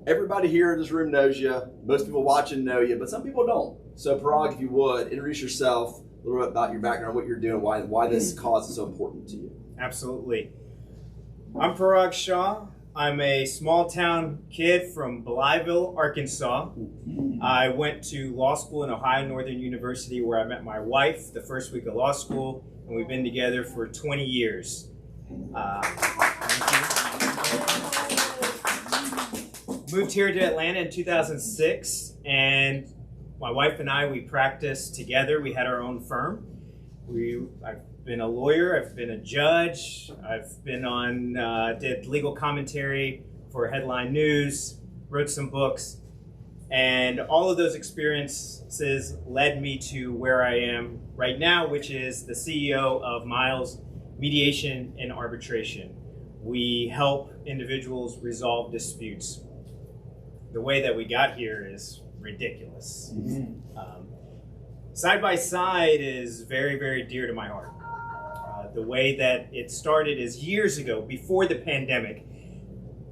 everybody here in this room knows you. Most people watching know you, but some people don't. So Parag, if you would, introduce yourself, a little bit about your background, what you're doing, why this cause is so important to you. Absolutely. I'm Parag Shah. I'm a small town kid from Blytheville, Arkansas. I went to law school in Ohio Northern University, where I met my wife the first week of law school, and we've been together for 20 years. Moved here to Atlanta in 2006, and my wife and I, we practiced together. We had our own firm. I've been a lawyer, I've been a judge, I've been on, did legal commentary for Headline News, wrote some books, and all of those experiences led me to where I am right now, which is the CEO of Miles Mediation and Arbitration. We help individuals resolve disputes. The way that we got here is ridiculous. Side by Side is very, very dear to my heart. The way that it started is years ago, before the pandemic.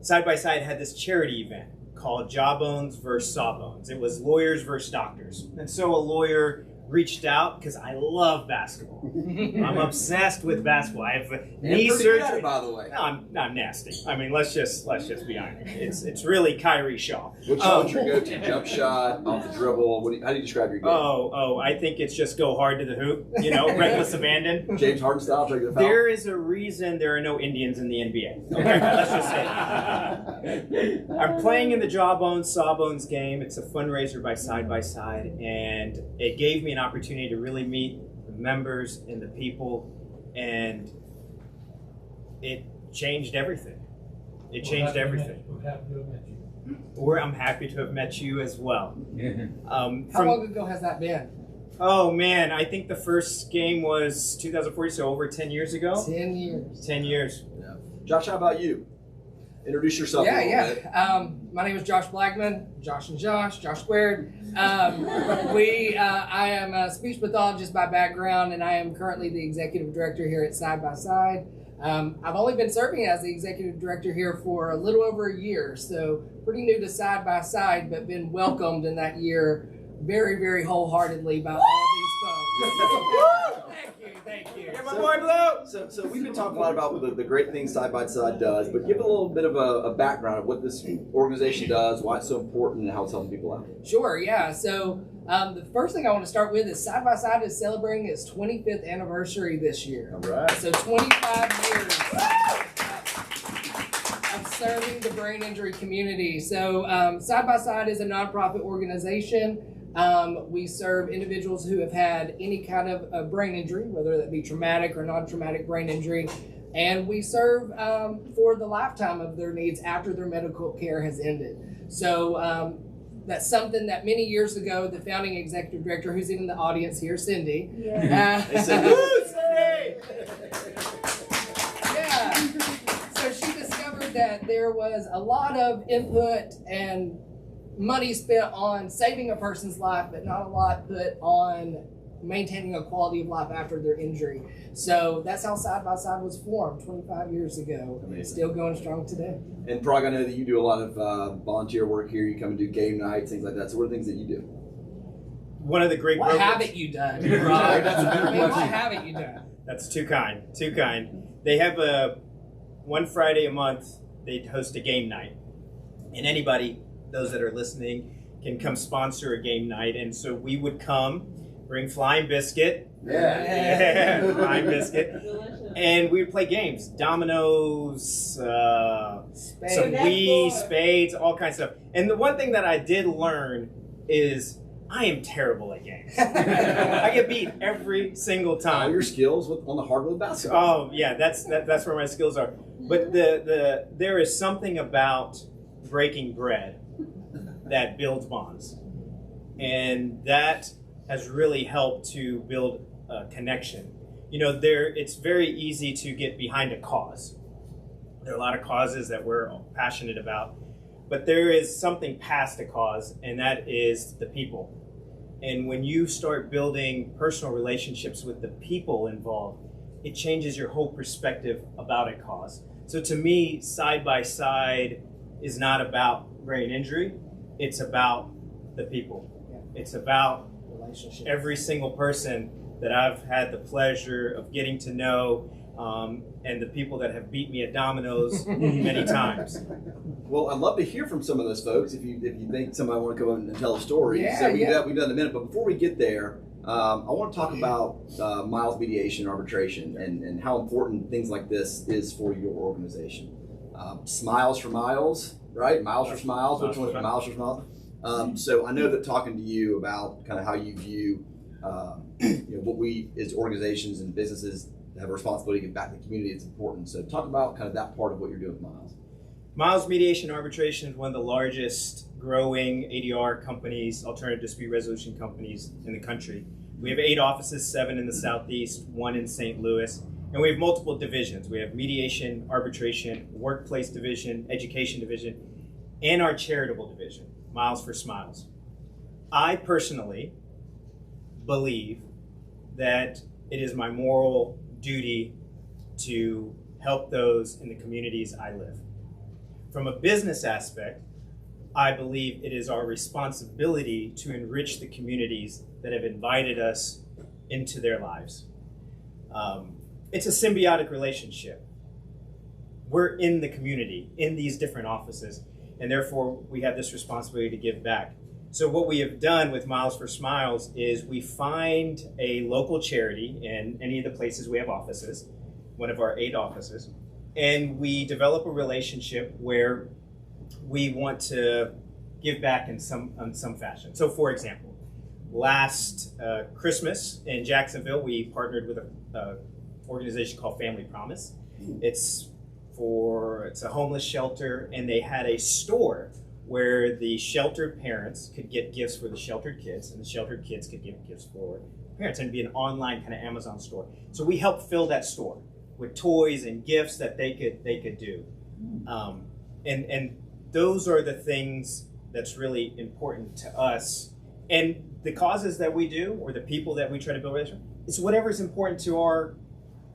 Side by Side had this charity event called Jawbones versus Sawbones. It was lawyers versus doctors. And so a lawyer reached out because I love basketball. I'm obsessed with basketball. I have knee surgery. By the way, no, I'm nasty. I mean, let's just be honest. It's really Kyrie Shaw. What's your go-to jump shot, off the dribble? How do you describe your game? I think it's just go hard to the hoop. You know, reckless abandon. James Harden style, try to get the foul. There is a reason there are no Indians in the NBA. Okay, let's just say that. I'm playing in the Jawbones Sawbones game. It's a fundraiser by Side, and it gave me an opportunity to really meet the members and the people, and it changed everything. It changed everything. I'm happy to have met you as well. How long ago has that been? Oh man, I think the first game was 2014, so over 10 years ago. 10 years. 10 years. Yeah. Josh, how about you? Introduce yourself. Bit. My name is Josh Blackman. Josh and Josh squared. I am a speech pathologist by background, and I am currently the executive director here at Side by Side. I've only been serving as the executive director here for a little over a year, so pretty new to Side by Side, but been welcomed in that year very, very wholeheartedly by all these folks. Thank you. Get my boy Blue! So we've been talking a lot about the great things Side by Side does, but give a little bit of a background of what this organization does, why it's so important, and how it's helping people out. Sure, yeah. So the first thing I want to start with is Side by Side is celebrating its 25th anniversary this year. All right. So 25 years of serving the brain injury community. So Side by Side is a nonprofit organization. We serve individuals who have had any kind of a brain injury, whether that be traumatic or non-traumatic brain injury, and we serve for the lifetime of their needs after their medical care has ended. So that's something that many years ago, the founding executive director, who's in the audience here, Cindy. Yeah. So she discovered that there was a lot of input and money spent on saving a person's life, but not a lot put on maintaining a quality of life after their injury. So that's how Side by Side was formed 25 years ago. Amazing. It's still going strong today. And Parag, I know that you do a lot of volunteer work here. You come and do game nights, things like that. So what are the things that you do? One of the great What haven't you done, Parag? What haven't you done? That's too kind. They have one Friday a month, they host a game night. And anybody, those that are listening, can come sponsor a game night. And so we would come, bring Flying Biscuit. Yeah. Flying Biscuit. And we would play games. Dominoes, some Wii, spades, all kinds of stuff. And the one thing that I did learn is I am terrible at games. I get beat every single time. All your skills on the hardwood of basketball. Oh yeah, that's where my skills are. But there is something about breaking bread that builds bonds, and that has really helped to build a connection. You know, it's very easy to get behind a cause. There are a lot of causes that we're passionate about, but there is something past a cause, and that is the people. And when you start building personal relationships with the people involved, it changes your whole perspective about a cause. So to me, Side by Side is not about brain injury, it's about the people. It's about Relationship. every single person that I've had the pleasure of getting to know, and the people that have beat me at dominoes many times. Well, I'd love to hear from some of those folks if you think somebody want to come in and tell a story. Yeah, So we've yeah. done in a minute, but before we get there, I want to talk about Miles Mediation arbitration and how important things like this is for your organization. Smiles for miles, right? Miles for smiles. Which one? Miles for smiles. So I know that talking to you about kind of how you view what we as organizations and businesses have a responsibility to give back to the community is important. So talk about kind of that part of what you're doing with Miles. Miles Mediation Arbitration is one of the largest growing ADR companies, alternative dispute resolution companies in the country. We have 8 offices, 7 in the Southeast, 1 in St. Louis, and we have multiple divisions. We have mediation, arbitration, workplace division, education division, and our charitable division, Miles for Smiles. I personally believe that it is my moral duty to help those in the communities I live. From a business aspect, I believe it is our responsibility to enrich the communities that have invited us into their lives. It's a symbiotic relationship. We're in the community, in these different offices, and therefore we have this responsibility to give back. So what we have done with Miles for Smiles is we find a local charity in any of the places we have offices, one of our 8 offices, and we develop a relationship where we want to give back in some fashion. So for example, last Christmas in Jacksonville, we partnered with an organization called Family Promise. It's a homeless shelter, and they had a store where the sheltered parents could get gifts for the sheltered kids, and the sheltered kids could give gifts for parents, and be an online kind of Amazon store. So we helped fill that store with toys and gifts that they could do. And those are the things that's really important to us. And the causes that we do, or the people that we try to build relationships, it's whatever is important to our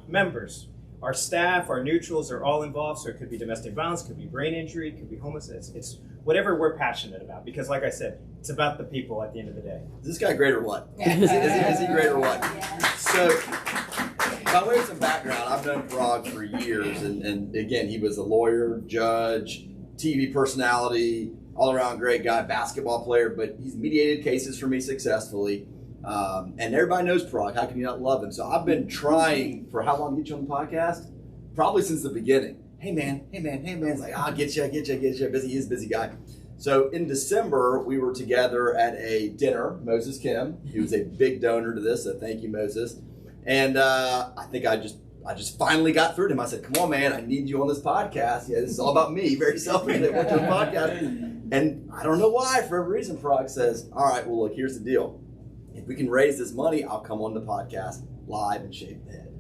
members. Our staff, our neutrals are all involved, so it could be domestic violence, could be brain injury, it could be homelessness. It's whatever we're passionate about, because like I said, it's about the people at the end of the day. Is this guy great or what? Is he great or what? So, by way of some background, I've known Parag for years, and again, he was a lawyer, judge, TV personality, all-around great guy, basketball player, but he's mediated cases for me successfully. And everybody knows Parag. How can you not love him? So I've been trying for how long to get you on the podcast? Probably since the beginning. Hey man. It's like, I'll get you. He's a busy guy. So in December, we were together at a dinner. Moses Kim, he was a big donor to this, so thank you, Moses. And I think I just finally got through to him. I said, come on, man, I need you on this podcast. Yeah, this is all about me. Very selfish. I want you on the podcast. And I don't know why, for every reason, Parag says, all right, well, look, here's the deal. If we can raise this money, I'll come on the podcast live and shave the head.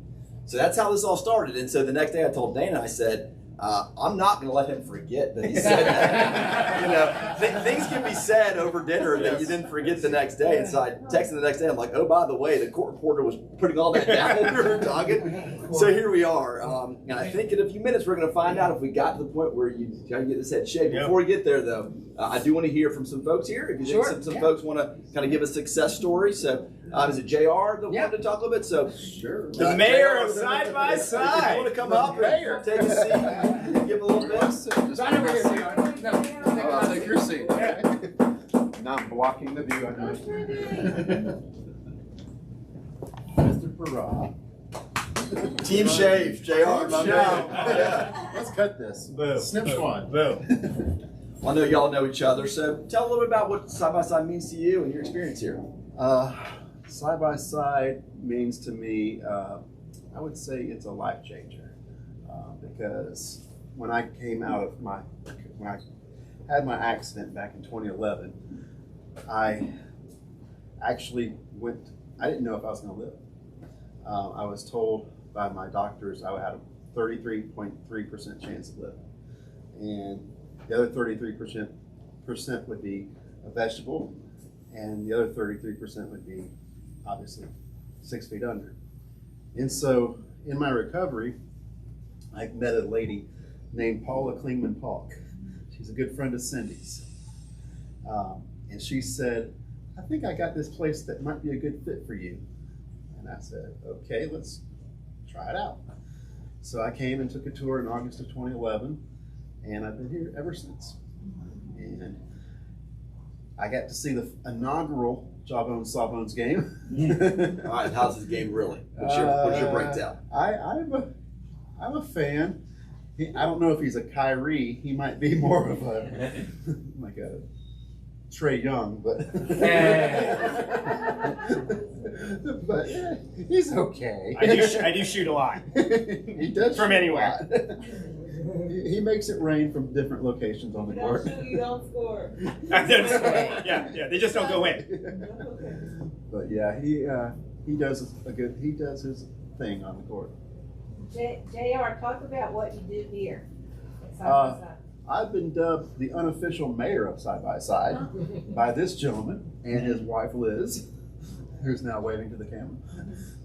So that's how this all started. And so the next day I told Dana, I said, I'm not going to let him forget that he said that. Things can be said over dinner that you didn't forget the next day. And so I texted the next day. I'm like, oh, by the way, the court reporter was putting all that down when we were talking. So here we are. And I think in a few minutes we're going to find out if we got to the point where you got to get this head shaved. Before we get there, though, I do want to hear from some folks here. If you think some folks want to kind of give a success story. So is it JR that wanted to talk a little bit? So sure. The mayor of Side by Side. If you want to come up and take a seat, give a little bit. Right over here, JR. No, I'll take your seat. Not blocking the view. Mr. Parag. Team shave, JR. Yeah. Let's cut this. Boom. Snip one. Boom. I know y'all know each other, so tell a little bit about what Side by Side means to you and your experience here. Side by Side means to me, I would say it's a life changer, because when I came out of when I had my accident back in 2011, I actually I didn't know if I was going to live. I was told by my doctors I had a 33.3% chance to live, and the other 33% would be a vegetable, and the other 33% would be obviously 6 feet under. And so in my recovery, I met a lady named Paula Klingman Polk. She's a good friend of Cindy's. And she said, I think I got this place that might be a good fit for you. And I said, okay, let's try it out. So I came and took a tour in August of 2011, and I've been here ever since. And I got to see the inaugural Jawbones Sawbones game. All right, how's this game really? What's your breakdown? I'm a fan. I don't know if he's a Kyrie. He might be more of a like a Trey Young, but but he's okay. I do shoot a lot. He does from anywhere. He makes it rain from different locations on the court. You don't score. Yeah, they just don't go in. But yeah, he does his thing on the court. JR, talk about what you do here. I've been dubbed the unofficial mayor of Side by Side by this gentleman and his wife Liz, who's now waving to the camera.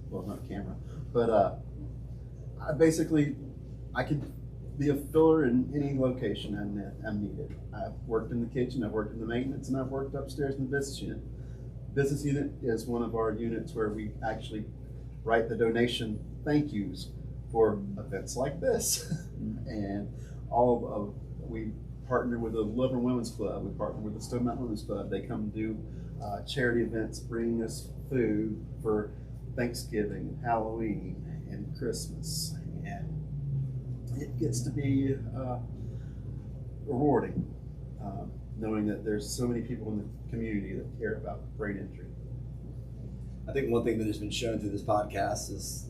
Well, not a camera, but I could be a filler in any location I'm needed. I've worked in the kitchen, I've worked in the maintenance, and I've worked upstairs in the business unit. Business unit is one of our units where we actually write the donation thank yous for events like this. And we partner with the Lover Women's Club, we partner with the Stone Mountain Women's Club. They come do charity events, bringing us food for Thanksgiving, Halloween, and Christmas. And it gets to be rewarding, knowing that there's so many people in the community that care about brain injury. I think one thing that has been shown through this podcast is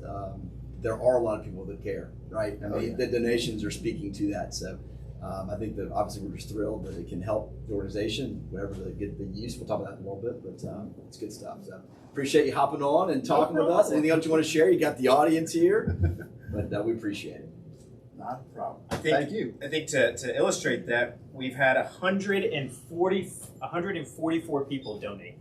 there are a lot of people that care, right? I mean, the donations are speaking to that. So I think that obviously we're just thrilled that it can help the organization, whatever they get the use. We'll talk about that in a little bit, but it's good stuff. So appreciate you hopping on and talking with us. Anything else you want to share? You got the audience here, but we appreciate it. Not a problem. Thank you. I think to illustrate that, we've had 144 people donate.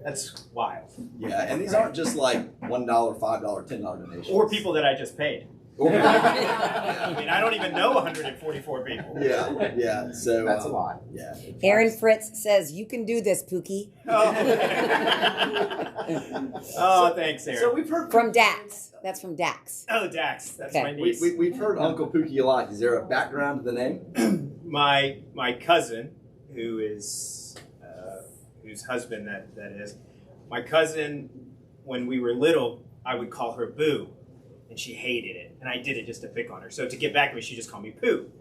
That's wild. Yeah, and these aren't just like $1, $5, $10 donations. Or people that I just paid. I mean, I don't even know 144 people. Yeah. So that's a lot. Yeah. Aaron Fritz says, you can do this, Pookie. Oh, thanks, Aaron. So we've heard From Dax. That's from Dax. Oh, Dax. That's Okay. my niece. We've heard Uncle Pookie a lot. Is there a background to the name? My cousin, whose husband that is, my cousin, when we were little, I would call her Boo, and she hated it, and I did it just to pick on her. So to get back at me, she just called me Pooh,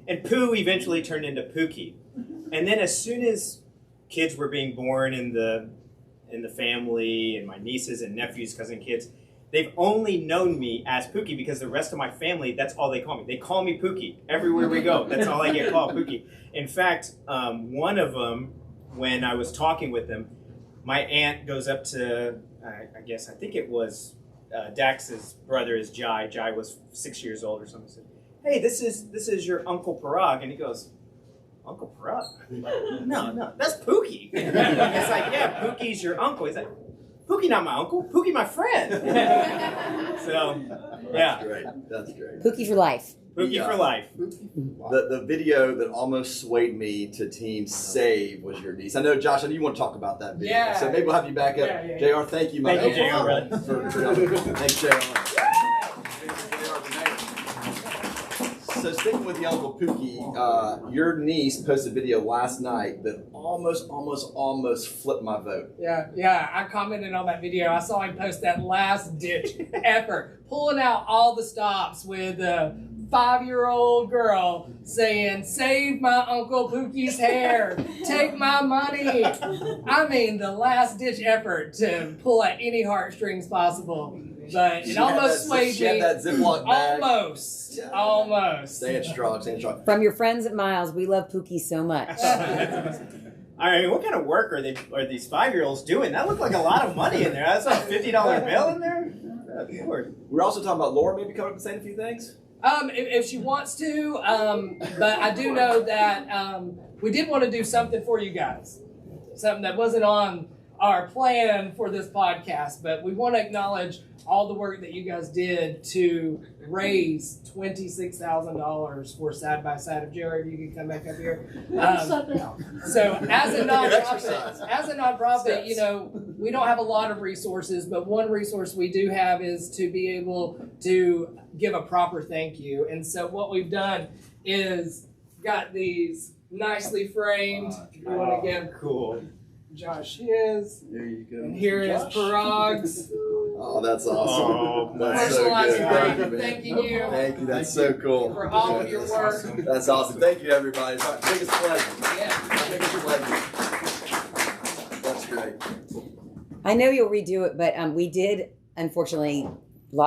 and Pooh eventually turned into Pookie. And then as soon as kids were being born in the family, and my nieces and nephews, cousin kids, they've only known me as Pookie because the rest of my family, that's all they call me. They call me Pookie everywhere we go. That's all I get called, Pookie. In fact, one of them, when I was talking with them, my aunt goes up to, I think it was Dax's brother is Jai. Jai was 6 years old or something. Said, hey, this is your Uncle Parag. And he goes, Uncle Parag? No, that's Pookie. It's like, yeah, Pookie's your uncle. He's like, Pookie not my uncle, Pookie my friend. So, yeah. That's great. Pookie for life. Pookie for life. The video that almost swayed me to Team Save was your niece. I know, Josh, I know you want to talk about that video. Yeah. So maybe we'll have you back up. Yeah. JR, thank you, my Thank you, JR, brother. Thanks, JR. So sticking with the Uncle Pookie, your niece posted a video last night that almost flipped my vote. Yeah, I commented on that video. I saw him post that last ditch effort, pulling out all the stops with a 5-year-old girl saying, save my Uncle Pookie's hair, take my money. I mean, the last ditch effort to pull at any heartstrings possible. But it almost swayed me. She had that Ziploc bag. Almost. Staying strong. From your friends at Miles, we love Pookie so much. I mean, what kind of work are these 5-year-olds doing? That looked like a lot of money in there. That's a $50 bill in there. We're also talking about Laura maybe coming up and saying a few things. If she wants to, but I do know that we did want to do something for you guys, something that wasn't on our plan for this podcast, but we want to acknowledge all the work that you guys did to raise $26,000 for Side by Side. If Jared, you can come back up here. So as a nonprofit, you know, we don't have a lot of resources, but one resource we do have is to be able to give a proper thank you. And so what we've done is got these nicely framed. If you want to give Josh his. There you go. And here is Parag's. Oh, that's awesome. That's so personalized good. card. Thank you, man. Thanking you Thank you. That's so cool. for all of your work. That's awesome. Thank you, everybody. It's my biggest pleasure. Yeah. My biggest pleasure. That's great. I know you'll redo it, but we did unfortunately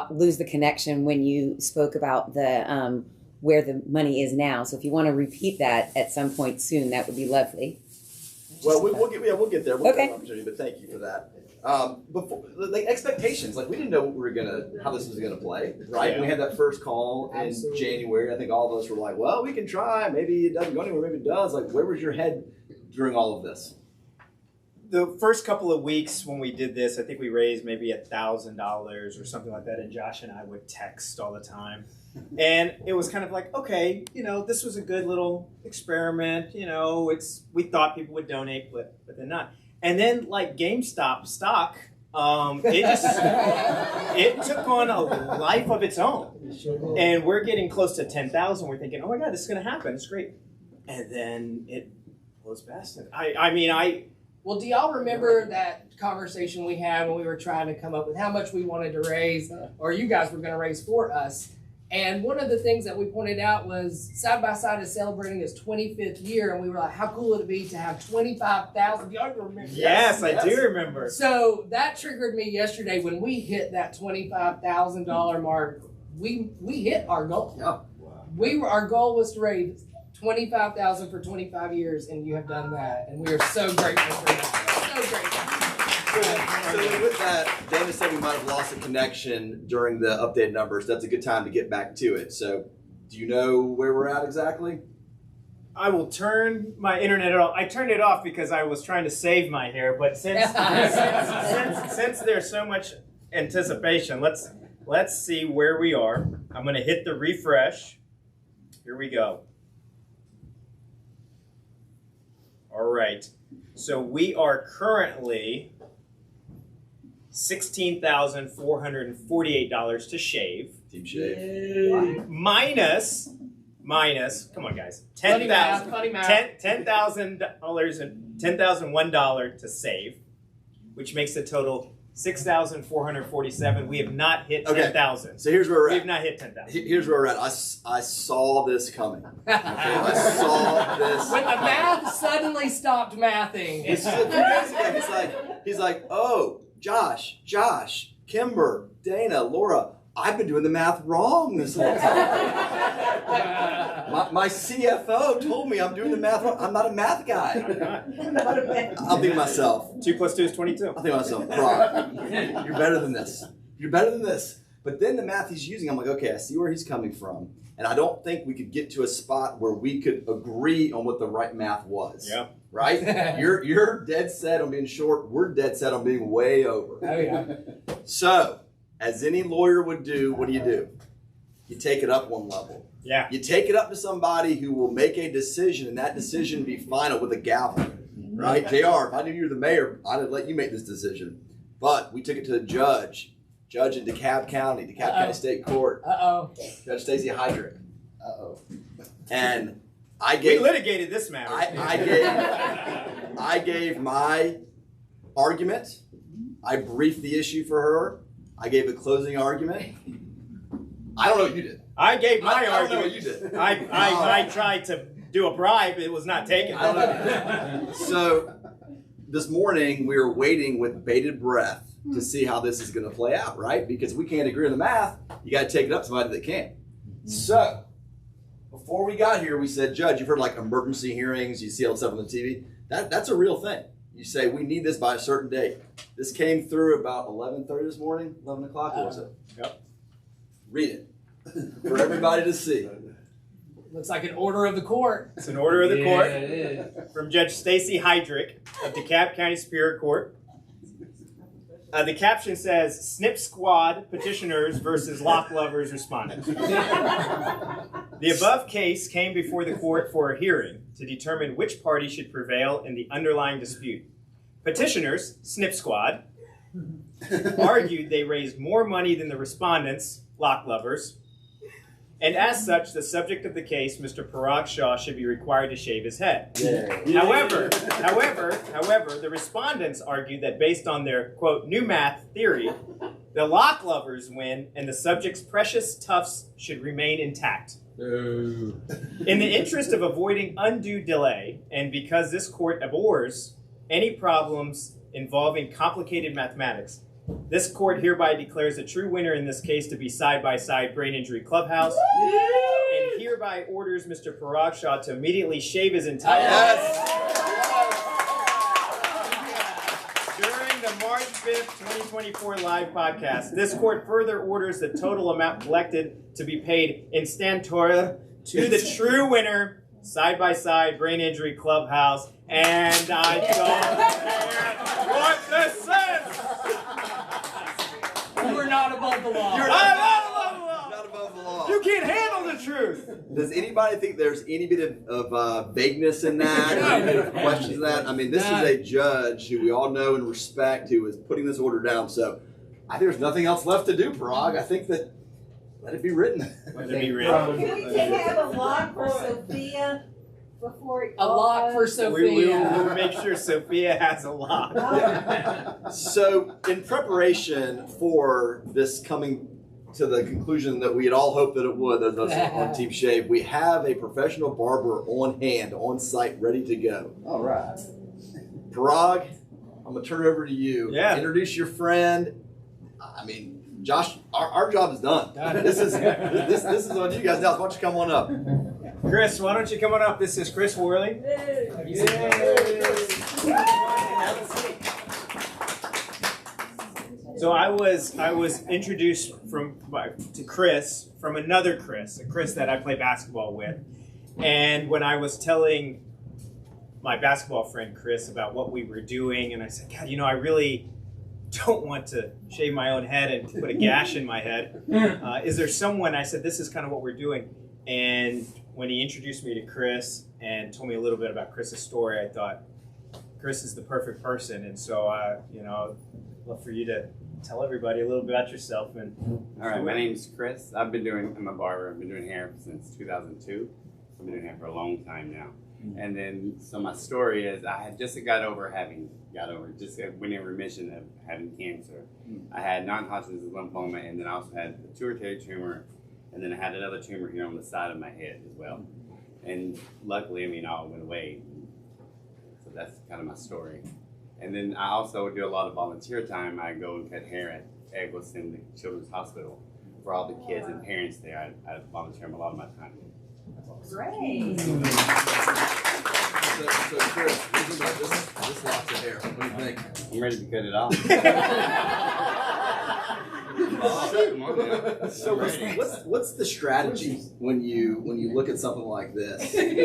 lose the connection when you spoke about the where the money is now. So if you want to repeat that at some point soon, that would be lovely. Well, we'll get there. We'll Okay. get an opportunity, but thank you for that. Before the expectations, like we didn't know what we were how this was gonna play, right? Yeah. We had that first call in Absolutely. January. I think all of us were like, "Well, we can try. Maybe it doesn't go anywhere. Maybe it does." Like, where was your head during all of this? The first couple of weeks when we did this, I think we raised maybe $1,000 or something like that, and Josh and I would text all the time. And it was kind of like, okay, you know, this was a good little experiment. You know, we thought people would donate, but they're not. And then, like GameStop stock, it took on a life of its own. And we're getting close to 10,000. We're thinking, oh my God, this is going to happen. It's great. And then it blows past it. Well, do y'all remember that conversation we had when we were trying to come up with how much we wanted to raise, or you guys were going to raise for us? And one of the things that we pointed out was Side by Side is celebrating its 25th year, and we were like, how cool would it be to have 25,000? Y'all remember? Yes, I do remember. So that triggered me yesterday when we hit that $25,000 mark. We hit our goal. Yeah. Our goal was to raise $25,000 for 25 years, and you have done that, and we are so grateful for that. So grateful. So with that, Dana said we might have lost a connection during the updated numbers. That's a good time to get back to it. So, do you know where we're at exactly? I will turn my internet off. I turned it off because I was trying to save my hair, but since there's so much anticipation, let's see where we are. I'm going to hit the refresh. Here we go. All right. So we are currently $16,448 to shave. Team Shave. Minus, come on guys, Funny math. $10,001 to save, which makes the total 6,447. We have not hit 10,000. So here's where we're We at. have not hit 10,000. Here's where we're at. I saw this coming. Okay? I saw this. When the math suddenly stopped mathing. It's just a few days ago. He's like, oh, Josh, Kimber, Dana, Laura, I've been doing the math wrong this whole time. My CFO told me I'm doing the math wrong. I'm not a math guy. I'll think to myself. 2 + 2 is 22. I'll think to myself, Brock, you're better than this. You're better than this. But then the math he's using, I'm like, okay, I see where he's coming from. And I don't think we could get to a spot where we could agree on what the right math was. Yeah. Right? You're dead set on being short. We're dead set on being way over. Oh, yeah. So, as any lawyer would do, what do? You take it up one level. Yeah. You take it up to somebody who will make a decision, and that decision be final with a gavel. Right? JR, if I knew you were the mayor, I'd have let you make this decision. But we took it to the judge in DeKalb County State Court. Uh-oh. Judge Stacey Heydrich. Uh-oh. And We litigated this matter. I gave my argument. I briefed the issue for her. I gave a closing argument. I don't know what you did. I gave my I don't argument. know what you did. I tried to do a bribe. It was not taken. I don't know. So this morning we were waiting with bated breath to see how this is going to play out, right? Because we can't agree on the math. You got to take it up to somebody that can. So before we got here, we said, Judge, you've heard like emergency hearings. You see all the stuff on the TV. That's a real thing. You say, we need this by a certain date. This came through about 11:30 this morning, 11 o'clock, what was it? Yep. Read it for everybody to see. Looks like an order of the court. It's an order of the court Yeah, it is. from Judge Stacey Heydrich of DeKalb County Superior Court. The caption says, Snip Squad petitioners versus lock lovers respondents. The above case came before the court for a hearing to determine which party should prevail in the underlying dispute. Petitioners, Snip Squad, argued they raised more money than the respondents, lock lovers, and as such, the subject of the case, Mr. Parag Shah, should be required to shave his head. However, the respondents argued that based on their, quote, new math theory, the lock lovers win and the subject's precious tufts should remain intact. In the interest of avoiding undue delay, and because this court abhors any problems involving complicated mathematics, this court hereby declares the true winner in this case to be Side by Side Brain Injury Clubhouse, and hereby orders Mr. Parag Shah to immediately shave his entire head. During the March 5th, 2024 live podcast, this court further orders the total amount collected to be paid in stantora to the true winner, Side by Side Brain Injury Clubhouse, and I don't care what this says. You are not above the law. You're not above the law. Not above the law. You can't handle the truth. Does anybody think there's any bit of vagueness in that? Any bit of questions in that? I mean, this is a judge who we all know and respect who is putting this order down. So I think there's nothing else left to do, Parag. I think that let it be written. Let it be written. Can we have a lock for Sophia before it A lock for We Sophia. will make sure Sophia has a lock. So in preparation for this coming to the conclusion that we had all hoped that it would, those of us on Team Shave, we have a professional barber on hand, on site, ready to go. All right. Parag, I'm going to turn it over to you. Yeah. Introduce your friend. I mean, Josh, our job is done. This is on you guys now. Why don't you come on up? Chris, why don't you come on up? This is Chris Worley. So I was introduced to Chris from another Chris, a Chris that I play basketball with. And when I was telling my basketball friend Chris about what we were doing, and I said, God, I really don't want to shave my own head and put a gash in my head. Is there someone? I said, this is kind of what we're doing. And when he introduced me to Chris and told me a little bit about Chris's story, I thought, Chris is the perfect person. And so, I'd love for you to tell everybody a little bit about yourself. And all right, my name's Chris. I'm a barber. I've been doing hair since 2002. I've been doing hair for a long time now. And then, so my story is I had just went in remission of having cancer. I had non-Hodgkin's lymphoma, and then I also had a pituitary tumor, and then I had another tumor here on the side of my head as well. And luckily, all went away. So that's kind of my story. And then I also do a lot of volunteer time. I go and cut hair at Eggleston Children's Hospital for all the kids and parents there. I volunteer a lot of my time. Great. So Chris, this lots of hair. What do you think? I'm ready to cut it off. So what's the strategy when you look at something like this and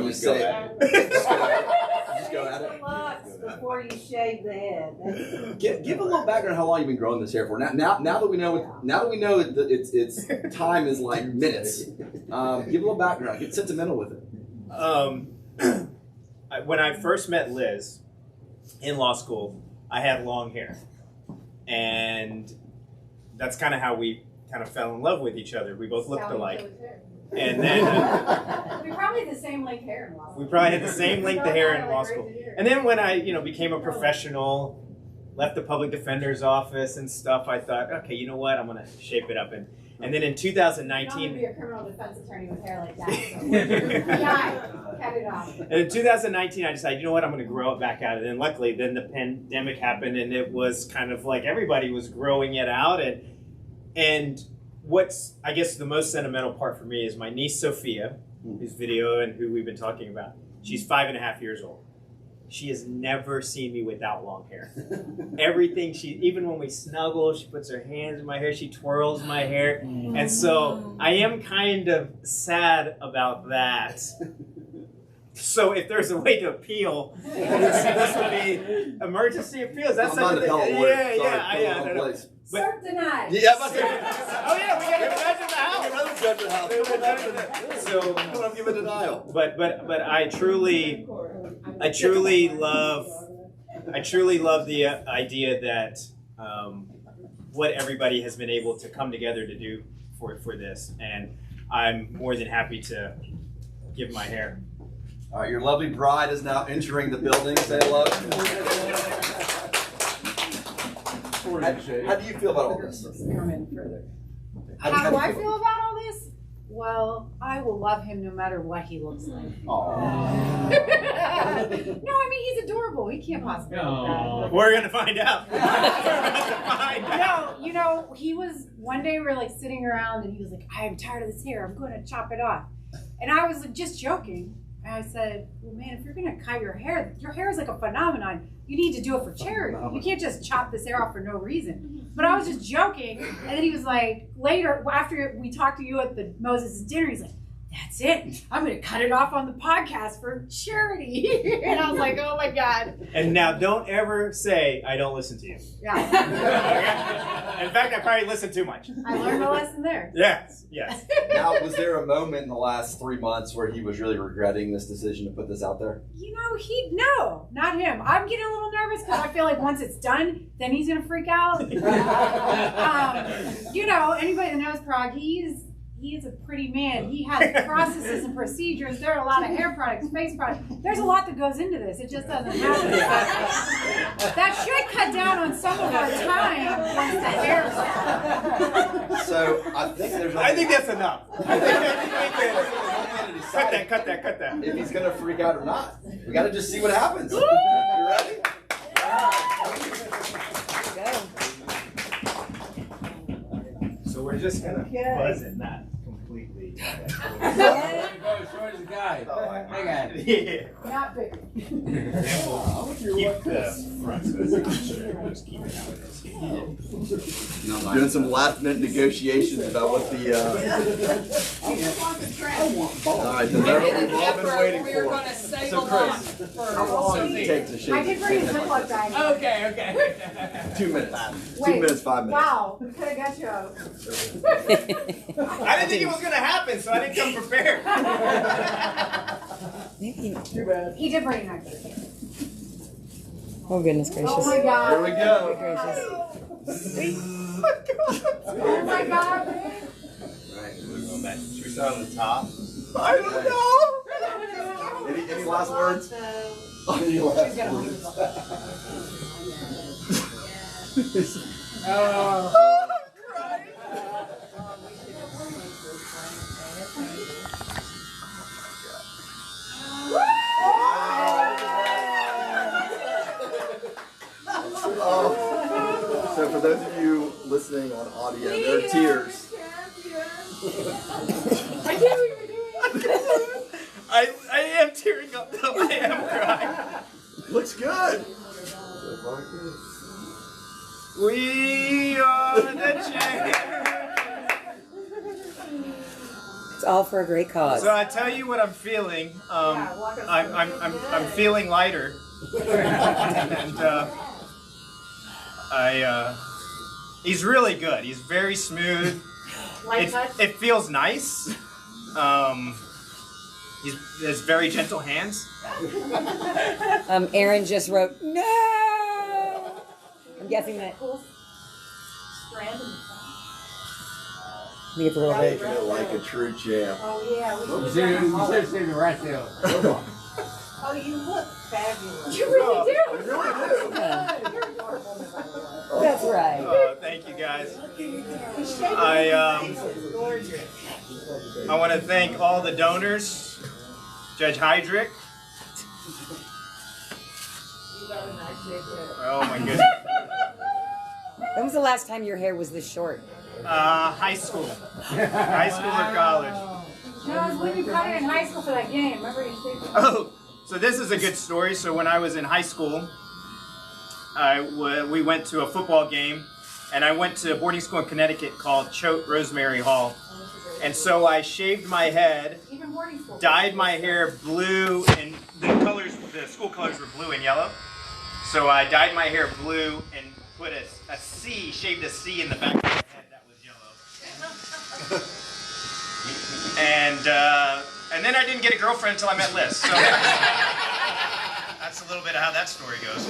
you say, just go at it? Locks before you shave the head. Give a little background how long you've been growing this hair for. Now that we know that its time is like minutes. Give a little background. Get sentimental with it. When I first met Liz in law school, I had long hair, and that's kind of how we kind of fell in love with each other. We both looked alike. And then we probably had the same length hair in law school. we probably had the same length of hair in law school. And then when I, became a professional, left the public defender's office and stuff, I thought, okay, you know what? I'm going to shape it up. And then in You don't 2019, be a criminal defense attorney with hair like that. So cut it off. and in 2019, I decided, you know what? I'm going to grow it back out. And then luckily, then the pandemic happened, and it was kind of like everybody was growing it out. And what's, I guess, the most sentimental part for me is my niece Sophia, whose video and who we've been talking about. She's 5.5 years old. She has never seen me without long hair. Everything even when we snuggle, she puts her hands in my hair, she twirls my hair. And so I am kind of sad about that. So if there's a way to appeal, this would be emergency appeals. That's I'm such not a a thing. hell lawyer. Yeah, Sorry, yeah. put it on place. Cert denied. Yeah, I'm about to say. Oh yeah, we got a judge in the house. Another judge in the house. There's a judge in the- So, I don't give a denial. but I truly love the idea that what everybody has been able to come together to do for this, and I'm more than happy to give my hair. All right, your lovely bride is now entering the building. Say hello. How do you feel about all this? How do I feel about all this? Well, I will love him no matter what he looks like. Aww. No, I mean, he's adorable. He can't possibly look bad. We're gonna find out. We're about to find out. No, you know, he was, one day we were like sitting around and he was like, I am tired of this hair. I'm going to chop it off. And I was like, just joking. And I said, well, man, if you're going to cut your hair is like a phenomenon. You need to do it for charity. You can't just chop this hair off for no reason. But I was just joking. And then he was like, later, after we talked to you at the Moses' dinner, he's like, that's it. I'm going to cut it off on the podcast for charity. And I was like, oh my God. And now don't ever say I don't listen to you. Yeah. Okay? In fact, I probably listen too much. I learned a lesson there. Yes. Now, was there a moment in the last 3 months where he was really regretting this decision to put this out there? You know, no, not him. I'm getting a little nervous because I feel like once it's done, then he's going to freak out. You know, anybody that knows Parag, he is a pretty man. He has processes and procedures. There are a lot of hair products, face products. There's a lot that goes into this. It just doesn't happen. That should cut down on some of our time once the hair's done. So I think there's. I think that's enough. Cut that. If he's gonna freak out or not, we gotta just see what happens. You ready? So we're just gonna buzz it, not completely. Short as a guy. Hey guy. Yeah. Not big. Keep the front so it's sure. Just keep it how it is. Doing some last minute negotiations about what the. All right, the level we've all been waiting We are for. going to save So a lot Chris, for how long does Sophie. it take to I shave? did bring a Ziploc bag. Okay. 2 minutes. 2 Wait. minutes, 5 minutes. Wow, we could have got you out. I didn't think it was gonna happen, so I didn't come prepared. Too bad. He did bring a knife. Oh goodness gracious. Oh my God. Here we go. Oh my God. Right, we're going back. Should we start on the top? I don't know. Any last words? Any last words? So for those of you listening on audio, there are tears. I am tearing up though. I am crying. Looks good. We are the champions. It's all for a great cause. So I tell you what I'm feeling. I'm feeling lighter, and he's really good. He's very smooth. Light touch? It feels nice. He has very gentle hands. Aaron just wrote, no! I'm guessing that. Strand in the front. I think it's a little bit. Making it like a true champ. Oh yeah, we You should should have done have seen the right tail. Oh, you look fabulous. You really do. You really do. You're adorable, by the way. That's right. Oh, thank you guys. I want to thank all the donors, Judge Heydrich. Oh my goodness. When was the last time your hair was this short? High school. High school or college. No, I was when you cut it in high school for that game. Remember you said Oh, so this is a good story. So when I was in high school, we went to a football game, and I went to a boarding school in Connecticut called Choate Rosemary Hall. And so I shaved my head, even morning school. dyed my hair blue, and the school colors were blue and yellow. So I dyed my hair blue and put a C, shaved a C in the back of my head that was yellow. And then I didn't get a girlfriend until I met Liz. So that's a little bit of how that story goes.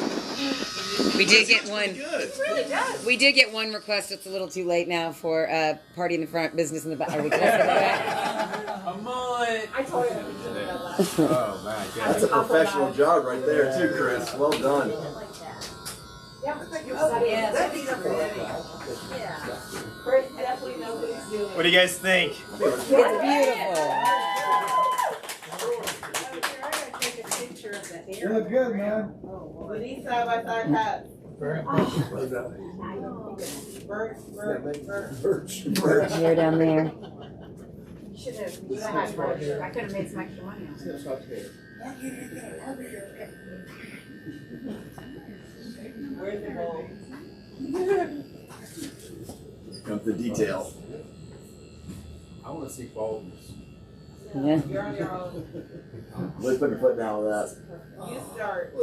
We did get one. Good. Really does. We did get one request. It's a little too late now for party in the front, business in the back. Are we close to that? Come on. I told you. Oh my God. That's a professional job right there too, Chris. Well done. Yeah. Chris definitely knows what he's doing. What do you guys think? It's beautiful. Take a picture of the hair. You look good, man. We need side-by-side hats. Very Birch. Hair down there. Should have had birch. I could have made some extra money on it. Where's the bowl? Comes the detail. I want to see baldness. Yeah. You're on your own. Let's put your foot down with that. You start.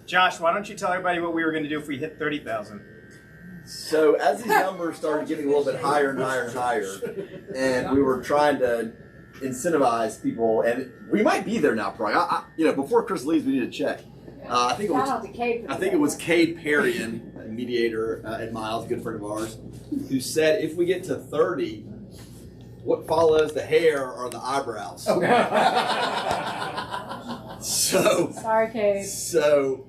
Josh, why don't you tell everybody what we were going to do if we hit 30,000? So as these numbers started getting a little bit higher and higher and higher, and we were trying to incentivize people, and we might be there now, Parag. Before Chris leaves, we need to check. I think it was Cade Perrion, a mediator at Miles, a good friend of ours, who said if we get to 30, what follows the hair are the eyebrows. Sorry, Kate. So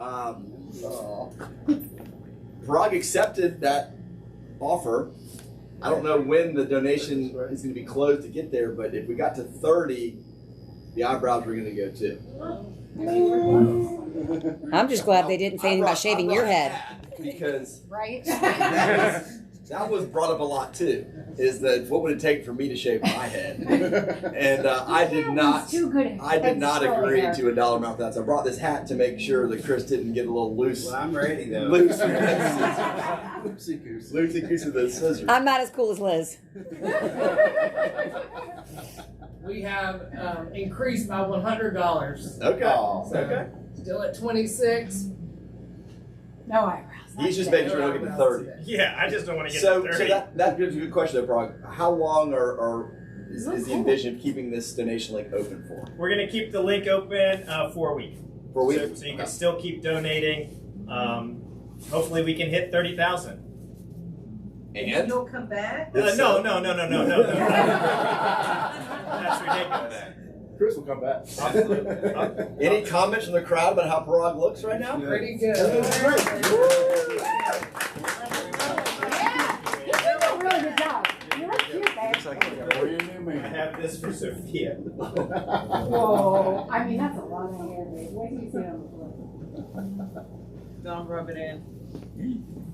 Parag accepted that offer. I don't know when the donation is going to be closed to get there, but if we got to 30, the eyebrows were going to go too. I'm just glad they didn't say anything about shaving your head. Because Right? that was brought up a lot too. Is that what would it take for me to shave my head? And I did not agree to a dollar amount for that. So I brought this hat to make sure that Chris didn't get a little loose. Well, I'm ready though. Loosey goose with the scissors. I'm not as cool as Liz. We have increased by $100. Okay. So still at 26. No eyebrows. He's just making sure we don't get to 30. Yeah, I just don't want to get So to 30. that gives a good question though, Parag. How long is the envision of keeping this donation link open for? We're going to keep the link open for a week. For a week? So you can still keep donating. Hopefully we can hit 30,000. And? You'll come back? No. That's ridiculous. Chris will come back. Any comments from the crowd about how Parag looks right now? Pretty good. Yeah, you did a really good job. You look cute, babe. I have this for Sophia. Whoa. I mean, that's a lot of hair, babe. Wait till you see it on the floor. Don't rub it in.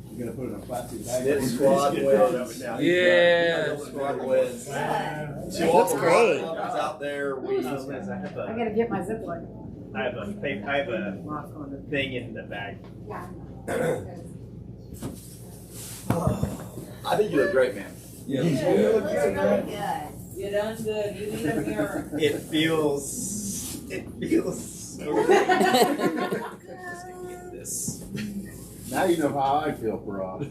You're going to put it in a plastic bag. Snip squad wins. Yeah. Squad wins. To all Looks the great. Rockets out there, we Liz, I I gotta get my Ziploc. have a thing in the bag. Yeah. I think you look great, man. Yeah. You look really good. You done good. You need a mirror. It feels so good. This. Now you know how I feel, Parag.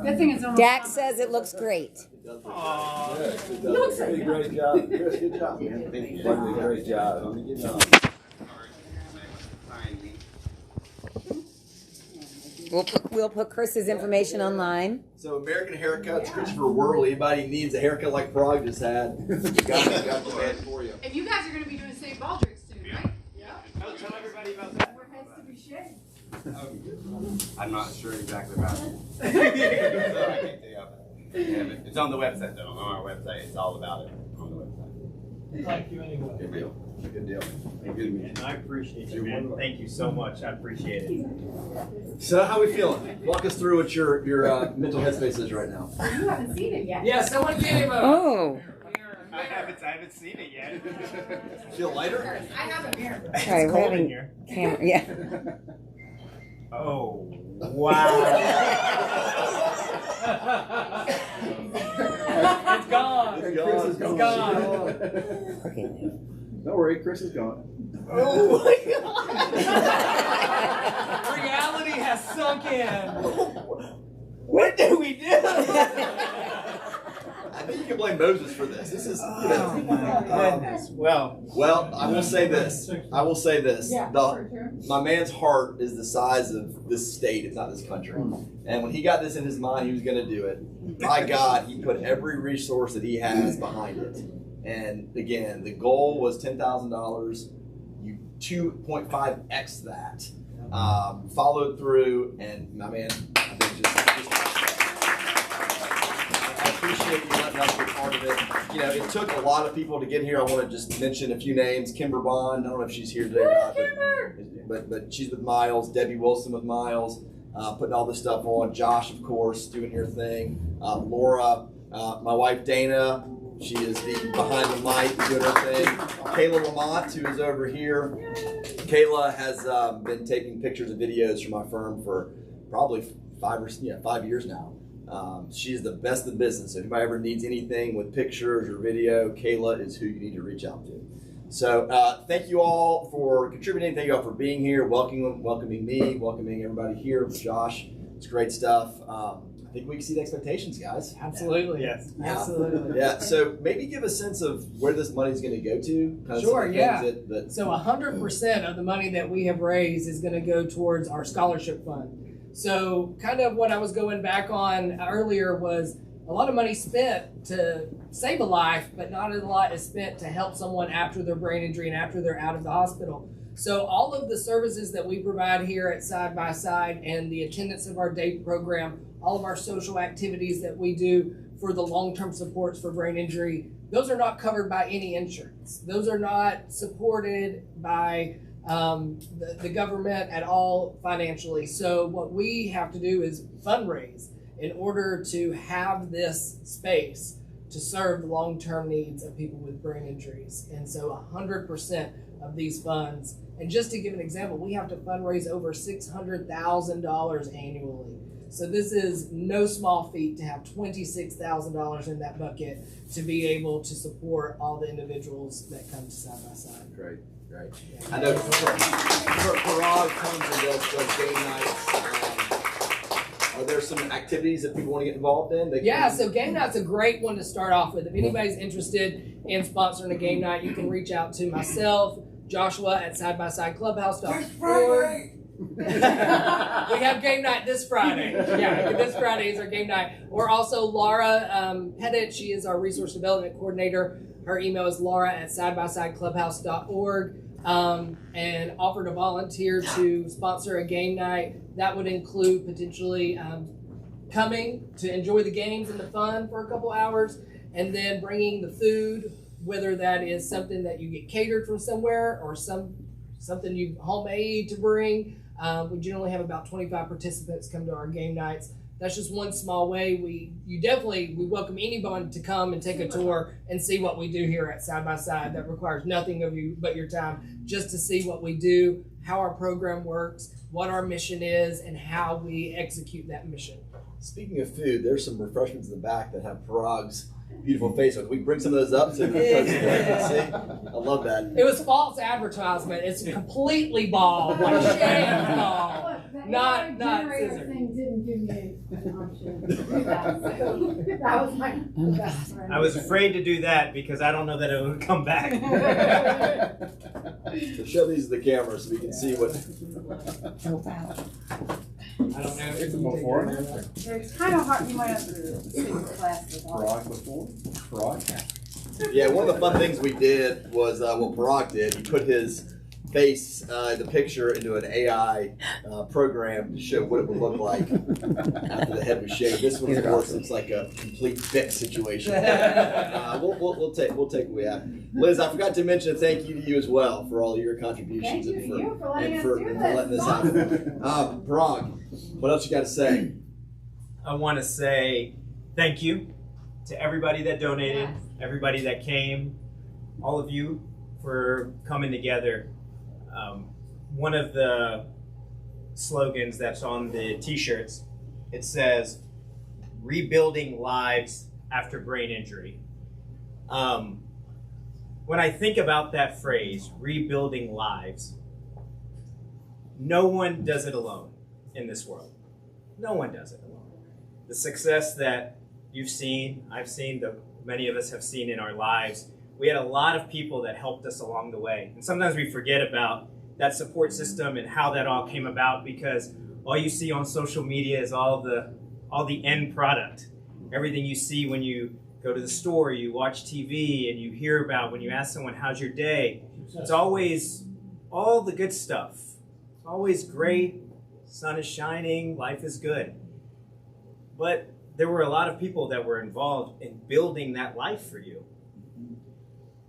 Good thing it's almost. Dak says it looks great. Aww. Great job. Chris, good job, man. Great job. We'll put Chris's information online. So American Haircuts, Christopher Worley. Anybody needs a haircut like Parag just had, we got the man for you. And you guys are gonna be doing St. Baldrick's soon, right? Oh, tell everybody about that. More heads to be shaved. I'm not sure exactly about it. So I can't tell you about it. It's on the website though. On our website, it's all about it on the website. Thank you anyway. Good deal. Good deal. Good meeting. And I appreciate you, man. Thank you so much. I appreciate it. So how we feeling? Walk us through what your mental headspace is right now. You haven't seen it yet. Yeah, someone give him a Oh. I haven't seen it yet. Feel lighter? I have a mirror. All right, we're cold in having here. camera. Yeah. Oh, wow. It's gone. Hey, Chris is It's gone. Okay. Don't worry, Chris is gone. Oh my God. Reality has sunk in. What do we do? I think you can blame Moses for this. This is. Oh my goodness. Well, I will say this. Yeah, My man's heart is the size of this state, if not this country. And when he got this in his mind, he was going to do it. My God, he put every resource that he has behind it. And again, the goal was $10,000. You 2.5x that. Followed through, and my man, I think I appreciate you letting us be part of it. You know, it took a lot of people to get here. I want to just mention a few names. Kimber Bond, I don't know if she's here today or not, but she's with Miles. Debbie Wilson with Miles, putting all this stuff on. Josh, of course, doing your thing. Laura, my wife Dana, she is the behind the mic doing her thing. Kayla Lamont, who is over here. Kayla has been taking pictures and videos for my firm for probably 5 years now. She's the best in business. So if anybody ever needs anything with pictures or video, Kayla is who you need to reach out to. So thank you all for contributing. Thank you all for being here, welcoming me, welcoming everybody here. Josh, it's great stuff. I think we exceed expectations, guys. Absolutely. Yes. Absolutely. Yeah. So maybe give a sense of where this money is going to go to. Kind of Sure, some yeah. things that So 100% of the money that we have raised is going to go towards our scholarship fund. So kind of what I was going back on earlier was a lot of money spent to save a life, but not a lot is spent to help someone after their brain injury and after they're out of the hospital. So all of the services that we provide here at Side by Side and the attendance of our day program, all of our social activities that we do for the long-term supports for brain injury, those are not covered by any insurance. Those are not supported by the government at all financially. So what we have to do is fundraise in order to have this space to serve the long-term needs of people with brain injuries. And so 100% of these funds, and just to give an example, we have to fundraise over $600,000 annually. So this is no small feat to have $26,000 in that bucket to be able to support all the individuals that come to Side by Side. Great. I know Parag comes and does game nights. Are there some activities that people want to get involved in? So game night's a great one to start off with. If anybody's interested in sponsoring a game night, you can reach out to myself, Joshua at sidebysideclubhouse.org. We have game night this Friday. Yeah, this Friday is our game night. Or also Laura Pettit, she is our resource development coordinator. Her email is laura@sidebysideclubhouse.org. And offer to volunteer to sponsor a game night. That would include potentially coming to enjoy the games and the fun for a couple hours, and then bringing the food, whether that is something that you get catered from somewhere or something you homemade to bring. We generally have about 25 participants come to our game nights. That's just one small way. We welcome anyone to come and take a tour and see what we do here at Side by Side. That requires nothing of you but your time, just to see what we do, how our program works, what our mission is, and how we execute that mission. Speaking of food, there's some refreshments in the back that have Parag's beautiful face on. Can we bring some of those up so the folks can see? I love that. It was false advertisement. It's completely bald, like shaved bald. Not scissor. Thing didn't give me an option to do that, so that was my best friend. I was afraid to do that because I don't know that it would come back. So show these to the camera so we can see what. Oh, wow. I don't know. It's a before and after. It's kind of hard, you might have to take the classes off. Parag before, Parag after. Yeah, one of the fun things we did was what Parag did. He put his face, the picture, into an AI program to show what it would look like after the head was shaved. This one, of course, looks like a complete fit situation. We'll take what we have. Liz, I forgot to mention a thank you to you as well for all your contributions Thank you for letting us do this. letting this happen. Parag, what else you got to say? I want to say thank you to everybody that donated, everybody that came, all of you for coming together. One of the slogans that's on the t-shirts, it says, "Rebuilding lives after brain injury. When I think about that phrase, rebuilding lives, no one does it alone in this world. No one does it alone. The success that you've seen, I've seen, that many of us have seen in our lives, we had a lot of people that helped us along the way. And sometimes we forget about that support system and how that all came about, because all you see on social media is all the end product. Everything you see when you go to the store, you watch TV, and you hear about when you ask someone, how's your day? It's always all the good stuff. It's always great, sun is shining, life is good. But there were a lot of people that were involved in building that life for you.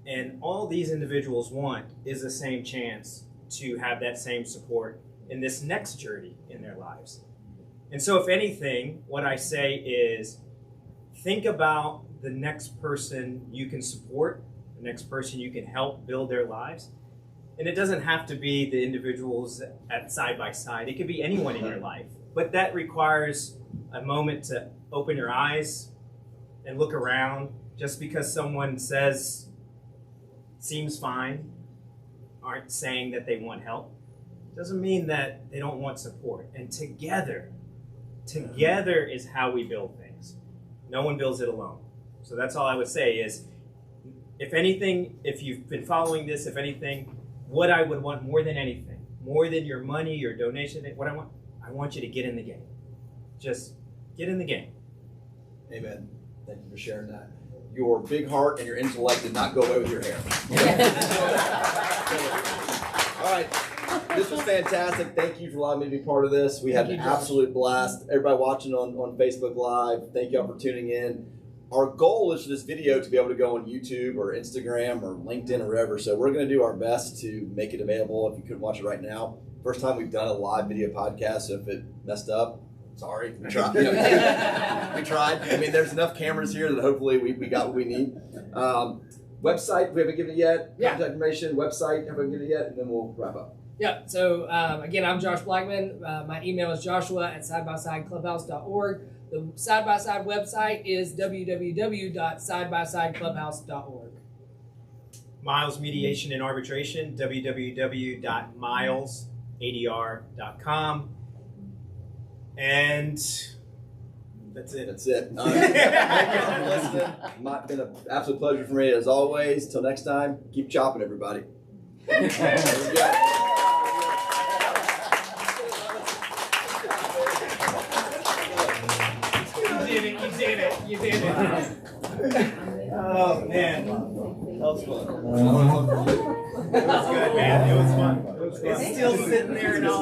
And all these individuals want is the same chance to have that same support in this next journey in their lives. And so if anything, what I say is, think about the next person you can support, the next person you can help build their lives. And it doesn't have to be the individuals at Side by Side. It could be anyone in your life. But that requires a moment to open your eyes and look around. Just because someone says, seems fine, aren't saying that they want help, doesn't mean that they don't want support. And together is how we build things. No one builds it alone. So that's all I would say is, if anything, if you've been following this, if anything, what I would want more than anything, more than your money, your donation, what I want you to get in the game. Just get in the game. Amen. Thank you for sharing that. Your big heart and your intellect did not go away with your hair. All right. This was fantastic. Thank you for allowing me to be part of this. We had an absolute blast. Everybody watching on Facebook Live, thank y'all for tuning in. Our goal is for this video to be able to go on YouTube or Instagram or LinkedIn or wherever. So we're going to do our best to make it available if you couldn't watch it right now. First time we've done a live video podcast, so if it messed up, sorry. We tried. We tried. I mean, there's enough cameras here that hopefully we got what we need. Website, we haven't given it yet. Yeah. Contact information, website, haven't given it yet, and then we'll wrap up. Yeah, so again, I'm Josh Blackman. My email is joshua@sidebysideclubhouse.org. The Side by Side website is www.sidebysideclubhouse.org. Miles Mediation and Arbitration, www.milesadr.com. And that's it. That's it. All right. Thank you all for listening. It's been an absolute pleasure for me as always. Till next time, keep chopping, everybody. There we go. You did it. Oh, man. That was fun. It was good, man. It was fun. It's still sitting there and all.